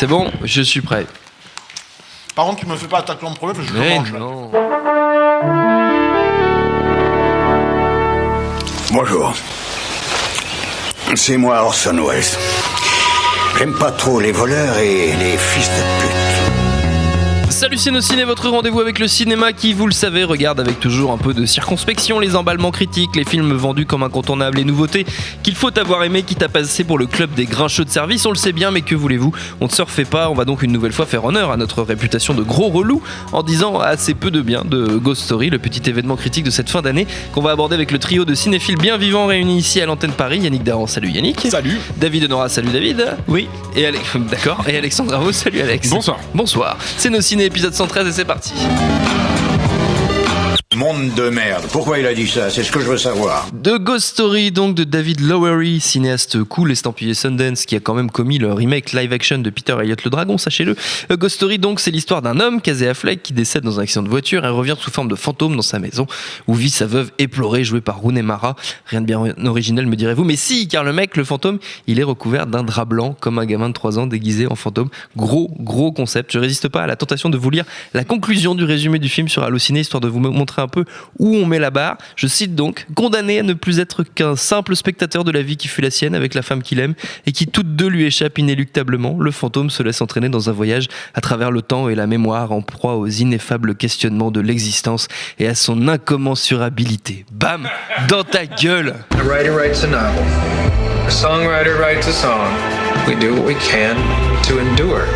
C'est bon, je suis prêt. Par contre, tu me fais pas attaquer en premier parce que je Mais mange. non. Bonjour. C'est moi Orson Welles. J'aime pas trop les voleurs et les fils de pute. Salut Ciné, votre rendez-vous avec le cinéma qui, vous le savez, regarde avec toujours un peu de circonspection les emballements critiques, les films vendus comme incontournables, les nouveautés qu'il faut avoir aimé, quitte à passer pour le club des grincheux de service, on le sait bien, mais que voulez-vous, on ne se refait pas, on va donc une nouvelle fois faire honneur à notre réputation de gros relou en disant assez peu de bien de Ghost Story, le petit événement critique de cette fin d'année qu'on va aborder avec le trio de cinéphiles bien vivants réunis ici à l'antenne Paris. Yannick Daran, salut Yannick. Salut. David Honora, salut David. Oui. Et d'accord. Et Alexandre Ravo, salut Alex. Bonsoir. Bonsoir. C'est nos ciné épisode 113 et c'est parti. Monde de merde. Pourquoi il a dit ça? C'est ce que je veux savoir. The Ghost Story, donc de David Lowery, cinéaste cool, estampillé Sundance, qui a quand même commis le remake live-action de Peter Elliott le Dragon, sachez-le. Ghost Story, donc, c'est l'histoire d'un homme, Casey Affleck, qui décède dans un accident de voiture et revient sous forme de fantôme dans sa maison, où vit sa veuve éplorée, jouée par Rooney Mara. Rien de bien original, me direz-vous, mais si, car le mec, le fantôme, il est recouvert d'un drap blanc, comme un gamin de 3 ans déguisé en fantôme. Gros concept. Je résiste pas à la tentation de vous lire la conclusion du résumé du film sur Allociné, histoire de vous montrer un peu où on met la barre. Je cite donc: condamné à ne plus être qu'un simple spectateur de la vie qui fut la sienne avec la femme qu'il aime et qui toutes deux lui échappent inéluctablement, le fantôme se laisse entraîner dans un voyage à travers le temps et la mémoire, en proie aux ineffables questionnements de l'existence et à son incommensurabilité. Bam, dans ta gueule. A writer writes a novel. A songwriter writes a song. We do what we can to endure.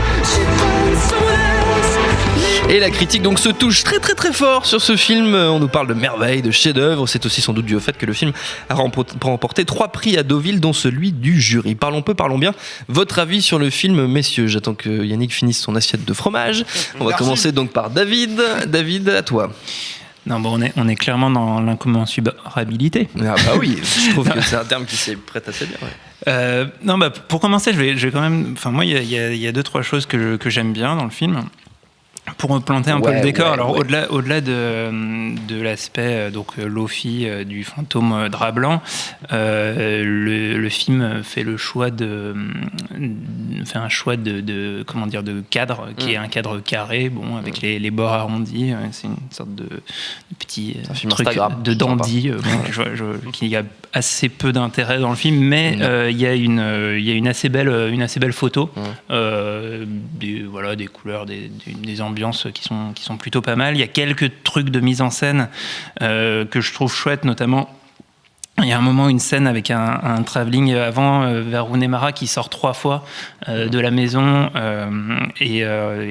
Et la critique donc se touche très fort sur ce film. On nous parle de merveilles, de chefs-d'œuvre. C'est aussi sans doute dû au fait que le film a remporté 3 prix à Deauville, dont celui du jury. Parlons peu, parlons bien. Votre avis sur le film, messieurs? J'attends que Yannick finisse son assiette de fromage. On va commencer donc par David. David, à toi. Non, bon, on est clairement dans l'incommensurabilité. Ah bah oui, je trouve que c'est un terme qui s'est prête assez bien. Ouais. Non, bah, pour commencer, je vais quand même. Enfin, moi, il y a 2-3 choses que j'aime bien dans le film. Pour planter un peu le décor, au-delà de l'aspect Lofi du fantôme drap blanc, le film fait un choix de cadre qui est un cadre carré, bon, avec les bords arrondis. C'est une sorte de petit truc de dandy qui a assez peu d'intérêt dans le film, mais il y a une assez belle photo, des couleurs, des ambiances qui sont plutôt pas mal. Il y a quelques trucs de mise en scène que je trouve chouettes, notamment il y a un moment, une scène avec un travelling avant vers Rooney Mara qui sort 3 fois de la maison et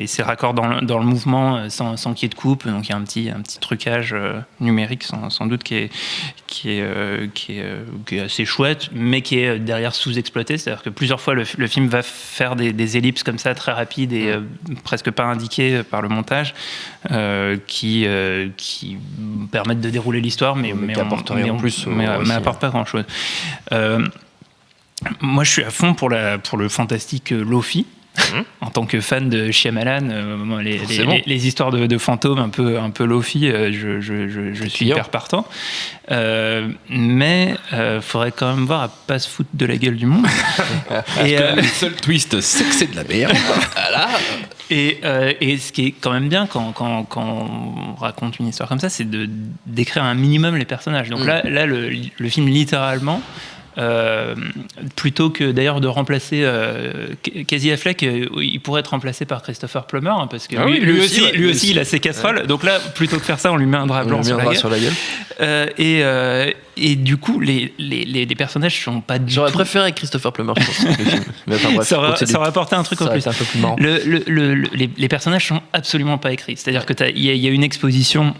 c'est raccord dans le mouvement sans qu'il y ait de coupe. Donc il y a un petit trucage numérique sans doute qui est assez chouette, mais qui est derrière sous-exploité. C'est-à-dire que plusieurs fois le film va faire des ellipses comme ça très rapides et presque pas indiquées par le montage qui permettent de dérouler l'histoire, mais apportent pas grand-chose. Moi, je suis à fond pour le fantastique Lofi. En tant que fan de Shyamalan, les histoires de fantômes un peu Lofi, je suis hyper partant. Mais faudrait quand même voir à pas se foutre de la gueule du monde. Et le seul twist, c'est que c'est de la merde. Voilà. Et ce qui est quand même bien quand on raconte une histoire comme ça, c'est de décrire un minimum les personnages. Donc là, le film littéralement. Plutôt que d'ailleurs de remplacer Casey Affleck, il pourrait être remplacé par Christopher Plummer, parce que lui aussi il a ses casseroles. Ouais. Donc là, plutôt que faire ça, on lui met un drap blanc sur la gueule. Et du coup, les personnages sont pas du tout. J'aurais préféré Christopher Plummer, je pense, le film. Mais enfin, bref, ça aurait apporté un truc en plus. Un peu plus marrant. Les personnages sont absolument pas écrits. C'est-à-dire que il y a une exposition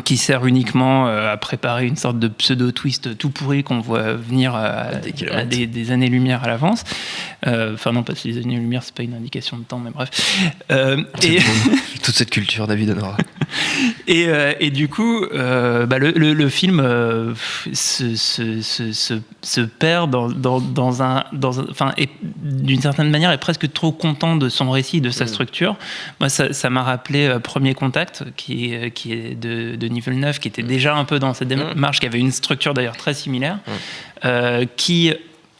qui sert uniquement à préparer une sorte de pseudo-twist tout pourri qu'on voit venir à des années-lumière à l'avance. Enfin non, parce que les années-lumière, c'est pas une indication de temps, mais bref. Toute cette culture, David Honora. Et du coup, le film se perd dans un enfin, d'une certaine manière, est presque trop content de son récit, de sa structure. Moi, ça m'a rappelé Premier Contact, qui est de Denis Villeneuve, qui était déjà un peu dans cette démarche, qui avait une structure d'ailleurs très similaire, qui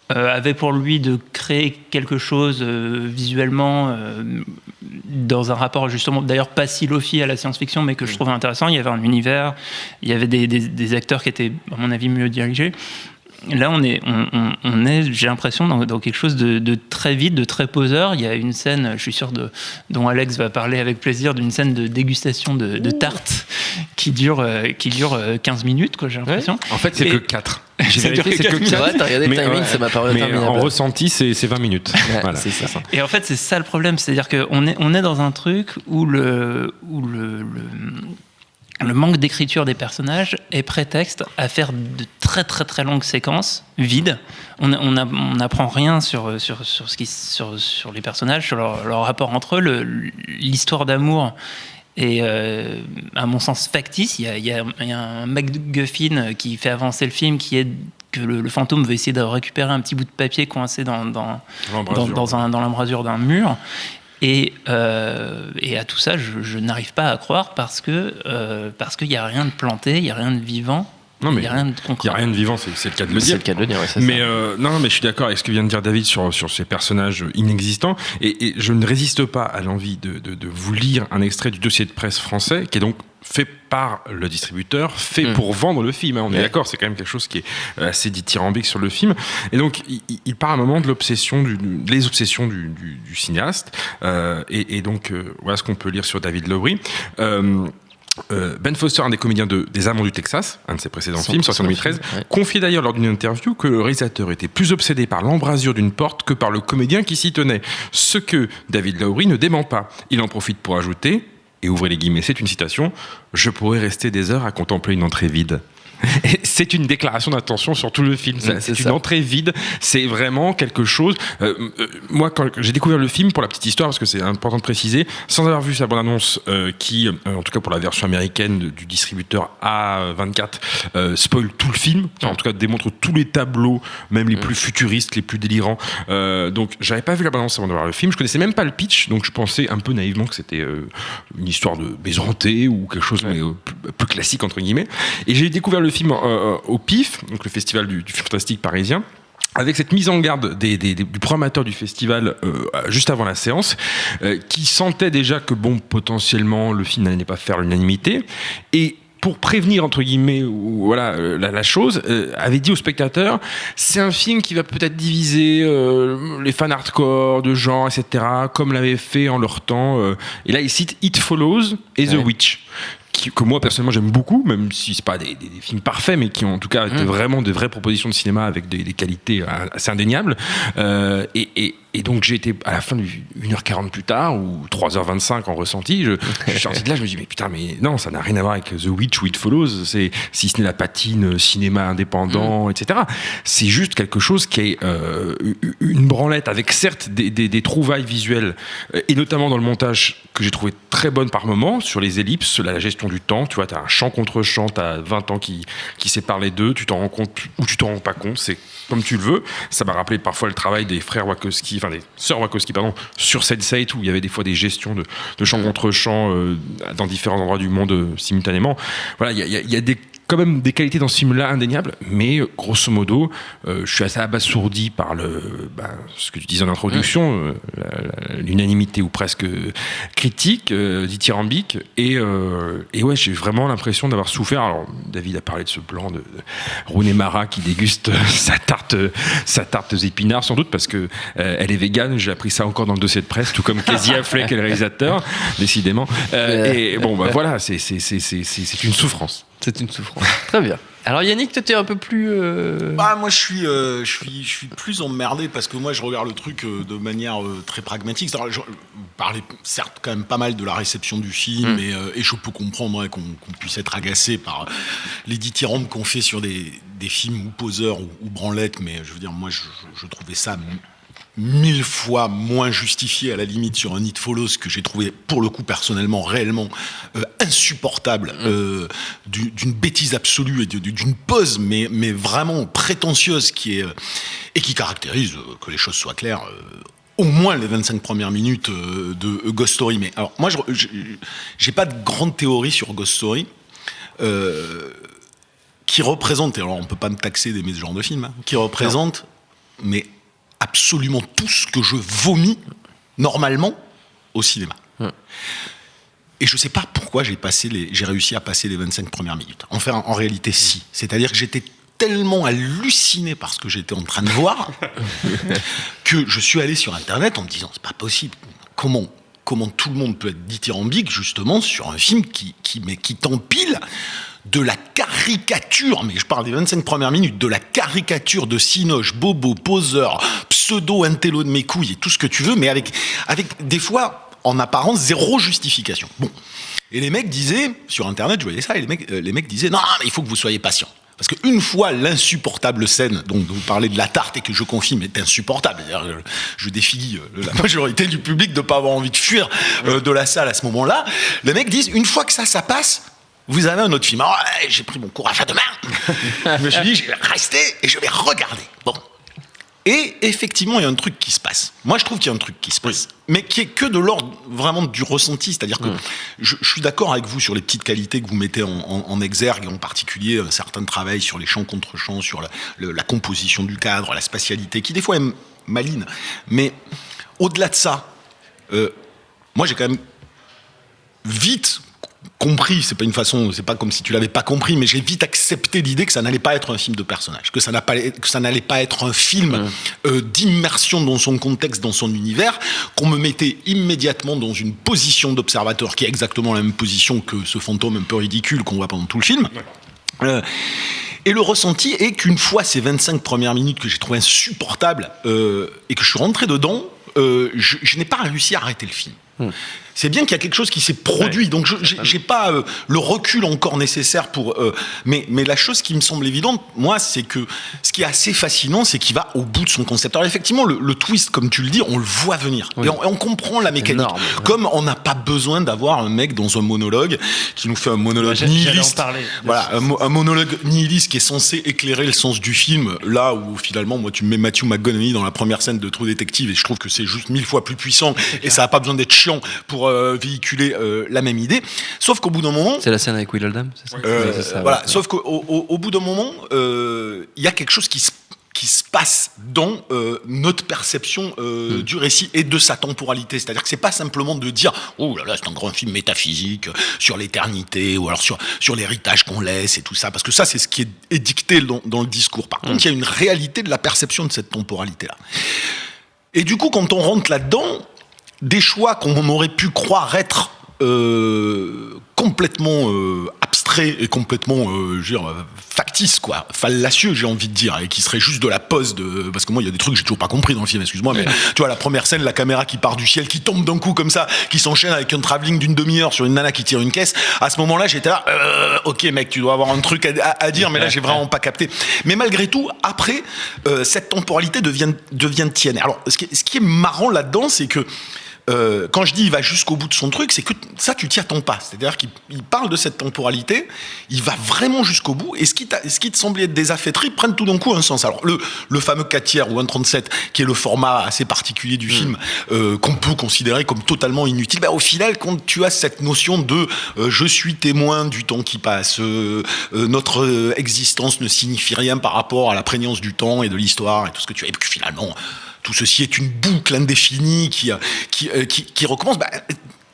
avait pour lui de créer quelque chose visuellement dans un rapport justement, d'ailleurs pas si lofi à la science-fiction, mais que je trouvais intéressant. Il y avait un univers, il y avait des acteurs qui étaient, à mon avis, mieux dirigés. Là, on est, j'ai l'impression, dans quelque chose de très vide, de très poseur. Il y a une scène, je suis sûr, dont Alex va parler avec plaisir, d'une scène de dégustation de tartes qui dure 15 minutes, quoi, j'ai l'impression. Ouais. En fait, c'est que 4. J'ai Ça vérifié, dure c'est que 4. C'est vrai, t'as regardé le timing, ça m'a paru Mais interminable. en ressenti, c'est 20 minutes. Ouais, Voilà. c'est ça. Et en fait, c'est ça le problème, c'est-à-dire qu'on est dans un truc où le manque d'écriture des personnages est prétexte à faire de très très très longues séquences vides. On n'apprend rien sur les personnages, sur leur rapport entre eux. L'histoire d'amour est, à mon sens, factice. Il y a un MacGuffin qui fait avancer le film, qui est que le fantôme veut essayer de récupérer un petit bout de papier coincé dans l'embrasure d'un mur. Et à tout ça, je n'arrive pas à croire parce qu'il n'y a rien de planté, il n'y a rien de vivant, il n'y a rien de concret. Il n'y a rien de vivant, c'est le cas de le dire. C'est le cas de le dire, ouais, c'est Mais ça. non, mais je suis d'accord avec ce que vient de dire David sur ces personnages inexistants. Et je ne résiste pas à l'envie de vous lire un extrait du dossier de presse français qui est donc fait par le distributeur, fait pour vendre le film. On est d'accord, c'est quand même quelque chose qui est assez dithyrambique sur le film. Et donc, il part à un moment de l'obsession, les obsessions du cinéaste. Et donc, voilà ce qu'on peut lire sur David Lowery. Ben Foster, un des comédiens des Amants du Texas, un de ses précédents films, sorti en 2013, confiait d'ailleurs lors d'une interview que le réalisateur était plus obsédé par l'embrasure d'une porte que par le comédien qui s'y tenait. Ce que David Lowery ne dément pas. Il en profite pour ajouter, et ouvrez les guillemets, c'est une citation, « Je pourrais rester des heures à contempler une entrée vide ». Et c'est une déclaration d'intention sur tout le film. C'est une entrée vide. C'est vraiment quelque chose. Moi, quand j'ai découvert le film, pour la petite histoire, parce que c'est important de préciser, sans avoir vu sa bande-annonce, qui, en tout cas pour la version américaine du distributeur A24, spoil tout le film. Enfin, en tout cas, démontre tous les tableaux, même les plus futuristes, les plus délirants. Donc, j'avais pas vu la bande-annonce avant de voir le film. Je connaissais même pas le pitch, donc je pensais un peu naïvement que c'était une histoire de maison hantée ou quelque chose mais, plus classique entre guillemets. Et j'ai découvert le film au PIF, donc le festival du film fantastique parisien, avec cette mise en garde du programmateur du festival juste avant la séance, qui sentait déjà que potentiellement le film n'allait pas faire l'unanimité, et pour prévenir entre guillemets la chose, avait dit aux spectateurs, c'est un film qui va peut-être diviser les fans hardcore de genre, etc., comme l'avait fait en leur temps, et là il cite It Follows et The Witch, que moi personnellement j'aime beaucoup, même si c'est pas des films parfaits, mais qui ont en tout cas été vraiment de vraies propositions de cinéma avec des qualités assez indéniables. Et donc j'ai été à la fin 1h40 plus tard, ou 3h25 en ressenti, je suis sorti de là, je me dis mais putain, mais non, ça n'a rien à voir avec The Witch ou It Follows, c'est, si ce n'est la patine cinéma indépendant, etc. C'est juste quelque chose qui est une branlette avec certes des trouvailles visuelles, et notamment dans le montage que j'ai trouvé très bonne par moment, sur les ellipses, la gestion du temps, tu vois, t'as un champ contre champ, t'as 20 ans qui séparent les deux, tu t'en rends compte ou tu t'en rends pas compte, c'est comme tu le veux. Ça m'a rappelé parfois le travail des frères Wachowski, enfin des sœurs Wachowski, pardon, sur Sense8, où il y avait des fois des gestions de champ contre champ dans différents endroits du monde simultanément. Voilà, il y a quand même des qualités dans ce film-là indéniables, mais grosso modo, je suis assez abasourdi par ce que tu disais en introduction, l'unanimité ou presque critique, dithyrambique, et ouais, j'ai vraiment l'impression d'avoir souffert. Alors, David a parlé de ce plan de Rooney Mara qui déguste sa tarte aux épinards, sans doute parce que elle est végane. J'ai appris ça encore dans le dossier de presse, tout comme Casey Affleck, le réalisateur, décidément. Et bon, voilà, c'est une souffrance. C'est une souffrance. Très bien. Alors Yannick, toi, t'es un peu plus... Moi, je suis plus emmerdé parce que moi, je regarde le truc de manière très pragmatique. Alors, je parlais certes quand même pas mal de la réception du film et je peux comprendre qu'on puisse être agacé par les dithyrambes qu'on fait sur des films ou poseurs ou branlettes, mais je veux dire, moi, je trouvais ça 1000 fois moins justifié à la limite sur un It Follows que j'ai trouvé pour le coup personnellement réellement insupportable, d'une bêtise absolue et d'une pose mais vraiment prétentieuse qui caractérise, que les choses soient claires, au moins les 25 premières minutes de Ghost Story. Mais alors moi j'ai pas de grande théorie sur Ghost Story qui représente, et alors on peut pas me taxer d'aimer ce genre de film, qui représente mais absolument tout ce que je vomis normalement au cinéma. Et je sais pas pourquoi j'ai réussi à passer les 25 premières minutes. Enfin, en réalité, si. C'est-à-dire que j'étais tellement halluciné par ce que j'étais en train de voir que je suis allé sur Internet en me disant, c'est pas possible. Comment tout le monde peut être dithyrambique justement sur un film qui t'empile de la caricature, mais je parle des 25 premières minutes, de la caricature de cinoche, bobo, poseur, pseudo-intello de mes couilles et tout ce que tu veux, mais avec des fois, en apparence, zéro justification. Bon. Et les mecs disaient, sur Internet, je voyais ça, et les mecs disaient, non, mais il faut que vous soyez patient. Parce qu'une fois l'insupportable scène dont vous parlez de la tarte et que je confirme est insupportable, je défie la majorité du public de ne pas avoir envie de fuir de la salle à ce moment-là, les mecs disent, une fois que ça passe, vous avez un autre film. Alors, j'ai pris mon courage à deux mains. Je me suis dit, je vais rester et je vais regarder. Bon. Et effectivement, il y a un truc qui se passe. Moi, je trouve qu'il y a un truc qui se passe. Mais qui est que de l'ordre vraiment du ressenti. C'est-à-dire que je suis d'accord avec vous sur les petites qualités que vous mettez en exergue, et en particulier un certain travail sur les chants contre chants, sur la composition du cadre, la spatialité, qui des fois est maligne. Mais au-delà de ça, moi, j'ai quand même vite compris, c'est pas comme si tu l'avais pas compris, mais j'ai vite accepté l'idée que ça n'allait pas être un film de personnage, que ça n'allait pas être un film d'immersion dans son contexte, dans son univers, qu'on me mettait immédiatement dans une position d'observateur qui est exactement la même position que ce fantôme un peu ridicule qu'on voit pendant tout le film. Et le ressenti est qu'une fois ces 25 premières minutes que j'ai trouvé insupportables et que je suis rentré dedans, je n'ai pas réussi à arrêter le film. C'est bien qu'il y a quelque chose qui s'est produit, donc j'ai pas le recul encore nécessaire pour. Mais la chose qui me semble évidente, moi, c'est que ce qui est assez fascinant, c'est qu'il va au bout de son concept. Alors effectivement, le twist, comme tu le dis, on le voit venir, et on comprend la mécanique. Énorme. Comme on n'a pas besoin d'avoir un mec dans un monologue qui nous fait un monologue nihiliste. Voilà, un monologue nihiliste qui est censé éclairer le sens du film. Là où finalement, moi, tu me mets Matthew McConaughey dans la première scène de True Detective, et je trouve que c'est juste 1000 fois plus puissant, et ça n'a pas besoin d'être chiant pour véhiculer la même idée, sauf qu'au bout d'un moment, c'est la scène avec Will Oldham, c'est ça, c'est ça, voilà, ouais. Sauf qu'au bout d'un moment, il y a quelque chose qui se passe dans notre perception du récit et de sa temporalité. C'est-à-dire que c'est pas simplement de dire oh là là, c'est un grand film métaphysique sur l'éternité, ou alors sur l'héritage qu'on laisse et tout ça, parce que ça, c'est ce qui est dicté dans le discours. Par contre, il y a une réalité de la perception de cette temporalité-là. Et du coup, quand on rentre là-dedans, des choix qu'on aurait pu croire être complètement abstraits et complètement factices, quoi, fallacieux, j'ai envie de dire, et qui serait juste de la pose parce que moi il y a des trucs que j'ai toujours pas compris dans le film, excuse-moi, mais tu vois, la première scène, la caméra qui part du ciel, qui tombe d'un coup comme ça, qui s'enchaîne avec un travelling d'une demi-heure sur une nana qui tire une caisse, à ce moment-là j'étais là, ok mec, tu dois avoir un truc à dire, mais là j'ai vraiment pas capté. Mais malgré tout, après, cette temporalité devient tienne. Alors ce qui est marrant là-dedans, c'est que quand je dis il va jusqu'au bout de son truc, c'est que ça tu t'y attends pas. C'est-à-dire qu'il parle de cette temporalité, il va vraiment jusqu'au bout, et ce qui te semblait être des affaîtries prennent tout d'un coup un sens. Alors le fameux 4/3 ou 1/37, qui est le format assez particulier du film, qu'on peut considérer comme totalement inutile, au final, quand tu as cette notion de je suis témoin du temps qui passe, notre existence ne signifie rien par rapport à la prégnance du temps et de l'histoire et tout ce que tu as, et puis finalement tout ceci est une boucle indéfinie qui recommence.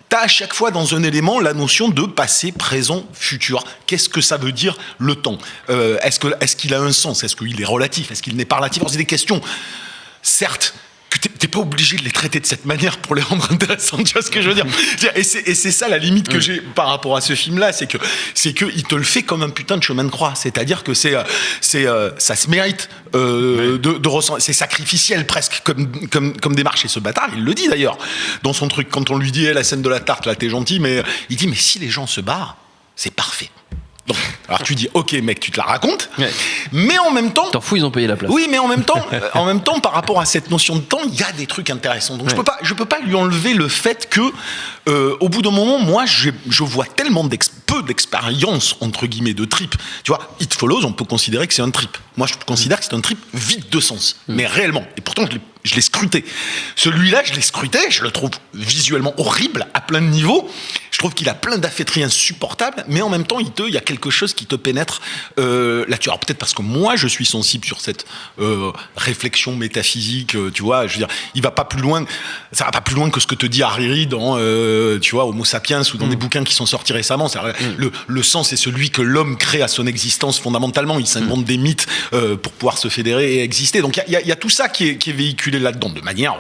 T'as à chaque fois dans un élément la notion de passé, présent, futur. Qu'est-ce que ça veut dire le temps ? Est-ce qu'il a un sens ? Est-ce qu'il est relatif ? Est-ce qu'il n'est pas relatif ? Alors, c'est des questions, certes, que t'es pas obligé de les traiter de cette manière pour les rendre intéressantes, tu vois ce que je veux dire ? Et c'est ça la limite que j'ai par rapport à ce film-là, c'est que il te le fait comme un putain de chemin de croix, c'est-à-dire que ça se mérite de ressentir, c'est sacrificiel presque comme démarche. Et ce bâtard, il le dit d'ailleurs dans son truc quand on lui dit la scène de la tarte, là t'es gentil, mais il dit mais si les gens se barrent, c'est parfait. Donc, alors tu dis ok mec, tu te la racontes, mais en même temps t'en fous, ils ont payé la place. Oui, mais en même temps par rapport à cette notion de temps, il y a des trucs intéressants. Donc je peux pas lui enlever le fait que au bout d'un moment, moi je vois tellement peu d'expérience entre guillemets de trip. Tu vois, It Follows, on peut considérer que c'est un trip. Moi je considère que c'est un trip vide de sens, mais réellement. Et pourtant je l'ai scruté. Celui-là, je l'ai scruté, je le trouve visuellement horrible à plein de niveaux. Je trouve qu'il a plein d'affêteries insupportables, mais en même temps, il y a quelque chose qui te pénètre là-dessus. Alors peut-être parce que moi, je suis sensible sur cette réflexion métaphysique, tu vois. Je veux dire, ça va pas plus loin que ce que te dit Hariri dans, tu vois, Homo sapiens ou dans des bouquins qui sont sortis récemment. Le sens, c'est celui que l'homme crée à son existence fondamentalement. Il s'invente des mythes pour pouvoir se fédérer et exister. Donc il y a tout ça qui est véhiculé là-dedans de manière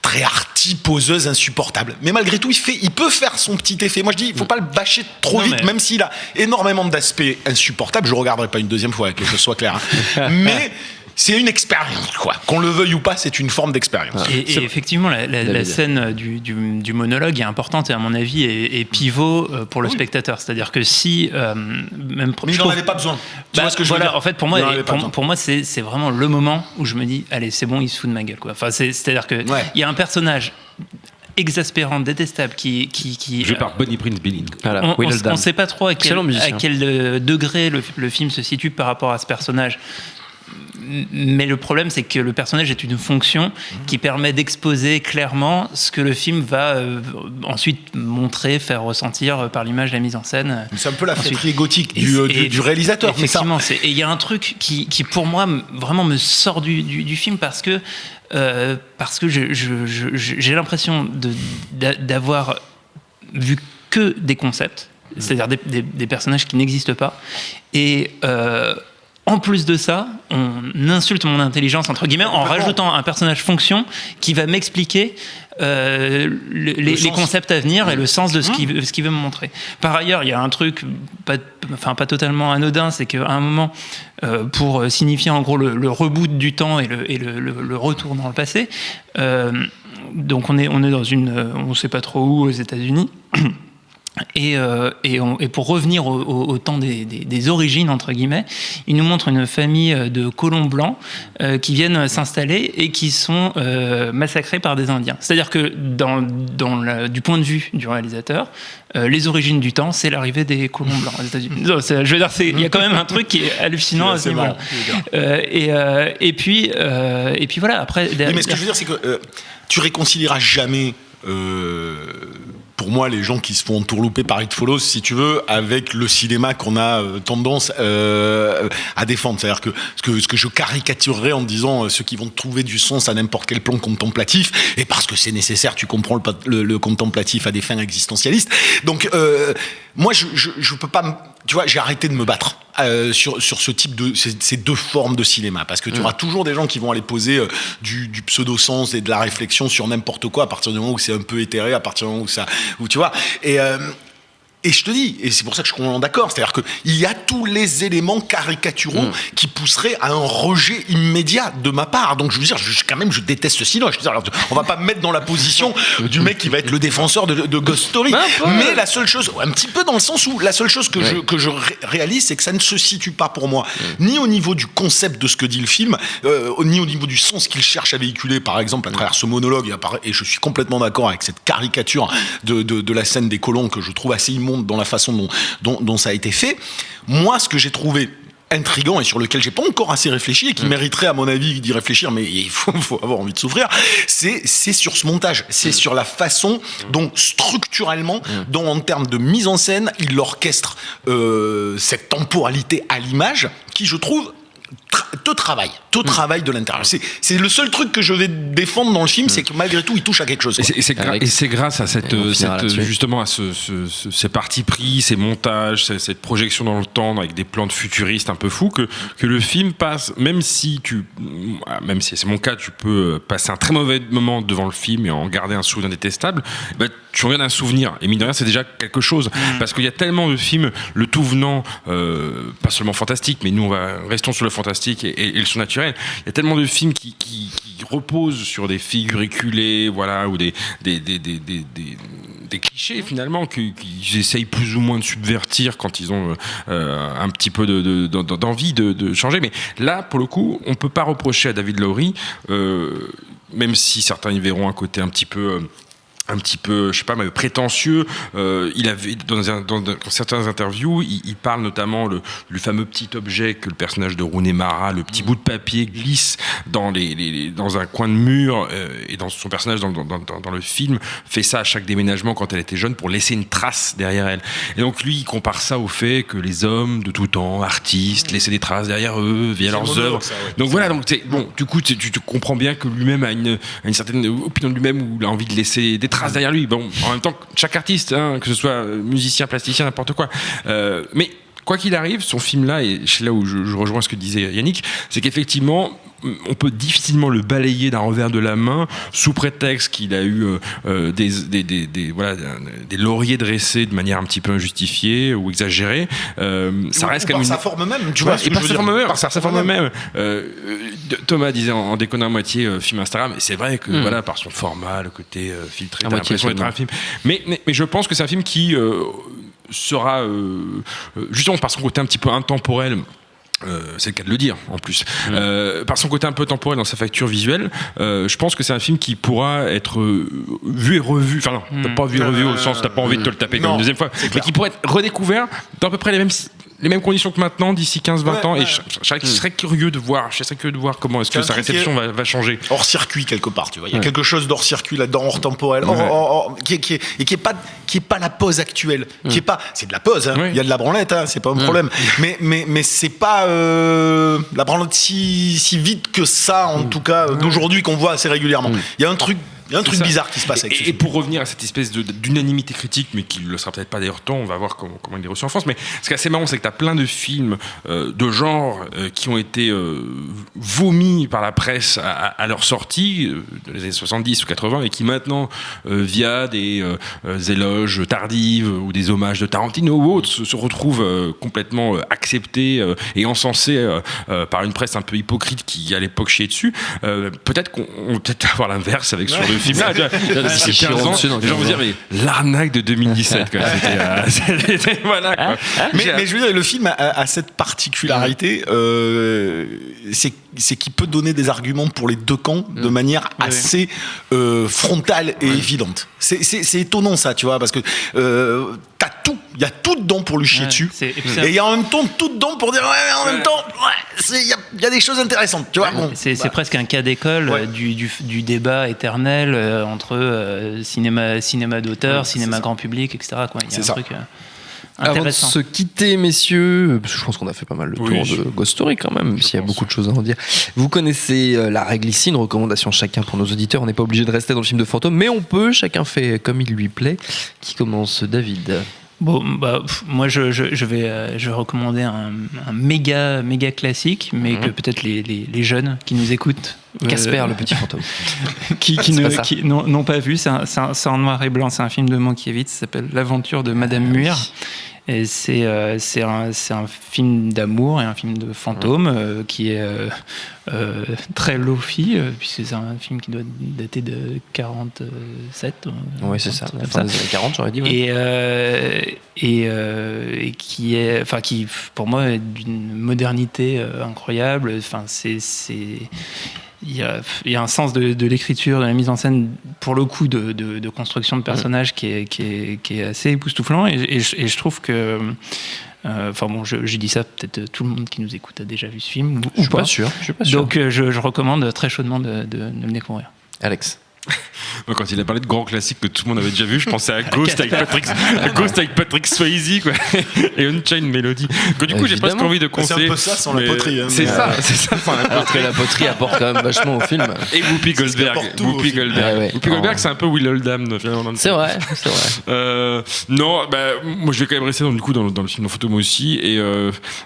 très arty, poseuse, insupportable. Mais malgré tout, il peut faire son petit effet. Moi, je dis, il faut pas le bâcher trop vite, même s'il a énormément d'aspects insupportables. Je regarderai pas une deuxième fois, que ce soit clair. Mais c'est une expérience, quoi. Qu'on le veuille ou pas, c'est une forme d'expérience. Et effectivement, la scène du monologue est importante et à mon avis est pivot pour le spectateur. C'est-à-dire que si même mais il n'en avait pas besoin. Tu vois ce que je veux dire ? En fait, pour moi, c'est vraiment le moment où je me dis, allez, c'est bon, il se fout de ma gueule, quoi. Enfin, c'est-à-dire que il y a un personnage exaspérant, détestable, qui joué par Bonnie Prince Billing. Voilà, on ne sait pas trop à quel degré le film se situe par rapport à ce personnage. Mais le problème, c'est que le personnage est une fonction qui permet d'exposer clairement ce que le film va ensuite montrer, faire ressentir par l'image, la mise en scène. C'est un peu la fêterie gothique du réalisateur. Effectivement, et il y a un truc qui pour moi vraiment me sort du film parce que j'ai l'impression d'avoir vu que des concepts, c'est-à-dire des personnages qui n'existent pas, et en plus de ça, on insulte mon intelligence, entre guillemets, en rajoutant un personnage fonction qui va m'expliquer les concepts à venir et le sens de ce qu'il veut me montrer. Par ailleurs, il y a un truc pas totalement anodin, c'est qu'à un moment, pour signifier en gros le reboot du temps et le retour dans le passé, donc on est dans on ne sait pas trop où, aux États-Unis. Et pour revenir au temps des origines, entre guillemets, il nous montre une famille de colons blancs qui viennent s'installer et qui sont massacrés par des Indiens. C'est-à-dire que du point de vue du réalisateur, les origines du temps, c'est l'arrivée des colons blancs aux États-Unis. Non, je veux dire, il y a quand même un truc qui est hallucinant à ce niveau-là. Et puis voilà, après... Mais ce que je veux dire, c'est que tu réconcilieras jamais... pour moi, les gens qui se font entourlouper par It Follows, si tu veux, avec le cinéma qu'on a tendance à défendre. C'est-à-dire que ce que je caricaturerais en disant ceux qui vont trouver du sens à n'importe quel plan contemplatif, et parce que c'est nécessaire, tu comprends le contemplatif à des fins existentialistes. Donc, moi, je peux pas... Tu vois, j'ai arrêté de me battre sur ce type ces deux formes de cinéma, parce que tu auras toujours des gens qui vont aller poser du pseudo-sens et de la réflexion sur n'importe quoi à partir du moment où c'est un peu éthéré, à partir du moment où tu vois, et je te dis, et c'est pour ça que je suis complètement d'accord, c'est-à-dire qu'il y a tous les éléments caricaturaux qui pousseraient à un rejet immédiat de ma part. Donc je veux dire, quand même, je déteste ce cinéma. Je veux dire, alors, on va pas me mettre dans la position du mec qui va être le défenseur de Ghost Story. Mais la seule chose, un petit peu dans le sens où la seule chose que je réalise, c'est que ça ne se situe pas pour moi, ni au niveau du concept de ce que dit le film, ni au niveau du sens qu'il cherche à véhiculer, par exemple, à travers ce monologue. Et je suis complètement d'accord avec cette caricature de la scène des colons que je trouve assez immonde dans la façon dont ça a été fait. Moi, ce que j'ai trouvé intriguant et sur lequel j'ai pas encore assez réfléchi et qui mériterait à mon avis d'y réfléchir, mais il faut avoir envie de souffrir, c'est sur ce montage, c'est sur la façon dont structurellement, dont en termes de mise en scène, il orchestre cette temporalité à l'image qui, je trouve, te travaille de l'intérieur. C'est le seul truc que je vais défendre dans le film, c'est que malgré tout, il touche à quelque chose. Et c'est grâce à justement à ces partis pris, ces montages, cette projection dans le temps avec des plans de futuristes un peu fous que le film passe, même si c'est mon cas, tu peux passer un très mauvais moment devant le film et en garder un souvenir détestable, tu regardes un souvenir, et mine de rien, c'est déjà quelque chose, parce qu'il y a tellement de films, le tout venant, pas seulement fantastique, mais nous restons sur le fantastique et le surnaturel. Il y a tellement de films qui reposent sur des figures éculées, voilà, ou des clichés finalement qu'ils essayent plus ou moins de subvertir quand ils ont un petit peu d'envie de changer. Mais là, pour le coup, on peut pas reprocher à David Lowery, même si certains y verront un côté un petit peu un petit peu, je sais pas, mais prétentieux. Il avait dans certaines interviews, il parle notamment le fameux petit objet que le personnage de Rooney Mara, le petit bout de papier glisse dans un coin de mur, et dans son personnage dans le film fait ça à chaque déménagement quand elle était jeune pour laisser une trace derrière elle. Et donc lui, il compare ça au fait que les hommes de tout temps, artistes, laissaient des traces derrière eux via leurs œuvres. Donc voilà, donc bon, du coup, tu comprends bien que lui-même a une certaine opinion de lui-même où il a envie de laisser des traces derrière lui. Bon, en même temps, chaque artiste, hein, que ce soit musicien, plasticien, n'importe quoi. Mais quoi qu'il arrive, son film-là, et c'est là où je rejoins ce que disait Yannick, c'est qu'effectivement, on peut difficilement le balayer d'un revers de la main sous prétexte qu'il a eu des lauriers dressés de manière un petit peu injustifiée ou exagérée. Ça reste quand même sa forme même, tu vois. Et par sa forme même. Thomas disait en déconnant à moitié film Instagram, et c'est vrai que voilà, par son format, le côté filtré, t'as l'impression d'être un film. Mais je pense que c'est un film qui sera justement par son côté un petit peu intemporel. C'est le cas de le dire en plus. Par son côté un peu temporel dans sa facture visuelle, je pense que c'est un film qui pourra être vu et revu. Enfin non, t'as pas vu et revu au sens où t'as pas envie de te le taper comme une deuxième fois, mais qui pourrait être redécouvert dans à peu près les mêmes conditions que maintenant, d'ici 15-20 ans. Et je serais curieux de voir comment est-ce que sa réception va changer. Hors circuit quelque part, tu vois. Il y a quelque chose d'hors circuit là-dedans, hors temporel, qui est pas la pause actuelle, c'est de la pause. Hein. Il y a de la branlette, hein, c'est pas un problème. Mais c'est pas la branlette si vite que ça, en tout cas d'aujourd'hui, qu'on voit assez régulièrement. Il y a un truc bizarre qui se passe avec et pour revenir à cette espèce d'unanimité critique, mais qui ne le sera peut-être pas d'ailleurs tant, on va voir comment il est reçu en France. Mais ce qui est assez marrant, c'est que tu as plein de films de genre qui ont été vomis par la presse à leur sortie, dans les années 70 ou 80, et qui maintenant, via des éloges tardives ou des hommages de Tarantino ou autres, se retrouvent complètement acceptés et encensés par une presse un peu hypocrite qui, à l'époque, chiait dessus. Peut-être qu'on va peut-être avoir l'inverse avec ce genre de film-là. C'est 15 ans, les gens vont dire, mais l'arnaque de 2017, quoi. C'était voilà, quoi. Mais je veux dire, le film a cette particularité, c'est qu'il peut donner des arguments pour les deux camps de manière assez frontale et évidente. C'est étonnant, ça, tu vois, parce que t'as tout, il y a tout dedans pour lui chier dessus, et il y a en même temps tout dedans pour dire mais en même temps il y a des choses intéressantes, tu vois. C'est presque un cas d'école du débat éternel entre cinéma d'auteur, cinéma grand public, etc. Quoi. Il y a un truc Avant de se quitter, messieurs, parce que je pense qu'on a fait pas mal le tour de Ghost Story quand même, s'il y a beaucoup de choses à en dire. Vous connaissez la règle ici, une recommandation chacun pour nos auditeurs. On n'est pas obligé de rester dans le film de fantôme, mais on peut, chacun fait comme il lui plaît. Qui commence, David ? Bon, moi je vais recommander un méga classique, mais que peut-être les jeunes qui nous écoutent, Casper le petit fantôme, qui n'ont pas vu. C'est en noir et blanc. C'est un film de Mankiewicz, ça s'appelle L'aventure de Madame Muir. Et c'est un film d'amour et un film de fantôme qui est très low-fi, puisque c'est un film qui doit dater de 47. Oui, c'est ça, la fin des années 40, j'aurais dit. Ouais. Et qui pour moi est d'une modernité incroyable. Enfin, il y a un sens de l'écriture, de la mise en scène, pour le coup, de construction de personnages qui est assez époustouflant. Et je trouve que... je dis ça, peut-être tout le monde qui nous écoute a déjà vu ce film. Je suis pas sûr. Donc je recommande très chaudement de le découvrir. Alex. Quand il a parlé de grands classiques que tout le monde avait déjà vu, je pensais à Ghost avec Patrick Swayze, quoi, et Unchained Melody. Que du coup, j'ai presque envie de conseiller. C'est un peu ça sans la poterie. Hein, c'est ça sans la poterie. Que la poterie apporte quand même vachement au film. Et Whoopi Goldberg. Whoopi Goldberg, c'est un peu Will Oldham. C'est vrai. Non, moi je vais quand même rester dans le film de fantôme aussi. Et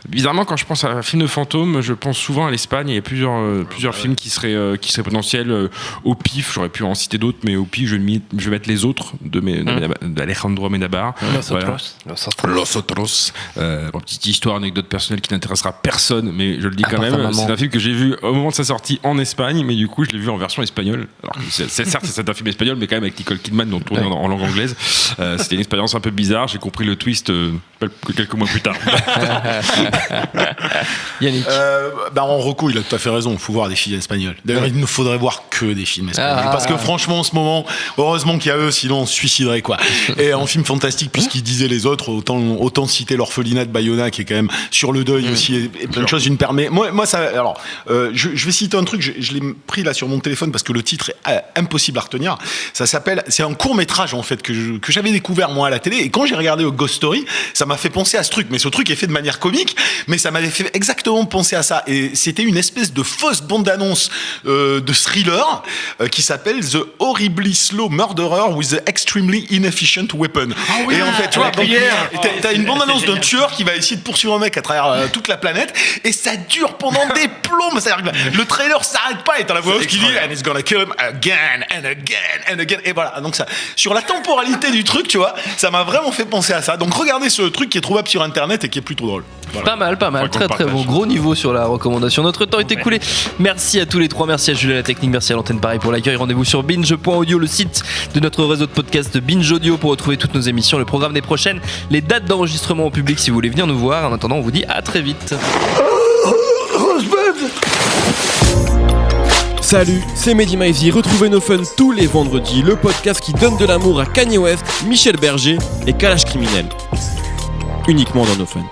bizarrement, quand je pense à un film de fantôme, je pense souvent à l'Espagne. Il y a plusieurs films qui seraient potentiels au pif. J'aurais pu en citer d'autres, mais au pire, je vais mettre les autres d'Alejandro Amenábar. Los Otros. Petite histoire, anecdote personnelle qui n'intéressera personne, mais je le dis quand même. C'est un film que j'ai vu au moment de sa sortie en Espagne, mais du coup, je l'ai vu en version espagnole. Alors, certes, c'est un film espagnol, mais quand même avec Nicole Kidman, dont tourné en langue anglaise. C'était une expérience un peu bizarre. J'ai compris le twist quelques mois plus tard. Yannick. En reco, il a tout à fait raison. Il faut voir des films espagnols. D'ailleurs, il ne faudrait voir que des films espagnols. Parce que franchement, ce moment. Heureusement qu'il y a eux, sinon on se suiciderait, quoi. Et en film fantastique, puisqu'ils disaient les autres, autant citer l'orphelinat de Bayona, qui est quand même sur le deuil aussi, et plein de choses. Moi, ça. Alors, je vais citer un truc, je l'ai pris là sur mon téléphone parce que le titre est impossible à retenir. Ça s'appelle. C'est un court-métrage, en fait, que j'avais découvert, moi, à la télé. Et quand j'ai regardé Ghost Story, ça m'a fait penser à ce truc. Mais ce truc est fait de manière comique, mais ça m'avait fait exactement penser à ça. Et c'était une espèce de fausse bande-annonce de thriller qui s'appelle The Horribly Slow Murderer with the Extremely Inefficient Weapon. Et en fait, tu vois, t'as une bande-annonce d'un tueur qui va essayer de poursuivre un mec à travers toute la planète, et ça dure pendant des plombs. C'est-à-dire que le trailer s'arrête pas, et t'as la voix off qui dit and it's gonna kill him again and again and again. Et voilà. Donc ça, sur la temporalité du truc, tu vois, ça m'a vraiment fait penser à ça. Donc regardez ce truc qui est trouvable sur internet et qui est plutôt drôle. Voilà. Pas mal, très bon, gros niveau sur la recommandation. Notre temps est écoulé. Merci à tous les trois, merci à Jules à la technique, merci à l'antenne Paris pour l'accueil. Rendez-vous sur binge.audio, le site de notre réseau de podcast Binge Audio, pour retrouver toutes nos émissions, le programme des prochaines, les dates d'enregistrement en public si vous voulez venir nous voir. En attendant, on vous dit à très vite. Salut, c'est Mehdi Maizy. Retrouvez nos fun tous les vendredis, le podcast qui donne de l'amour à Kanye West, Michel Berger et Kalash Criminel. Uniquement dans nos fun.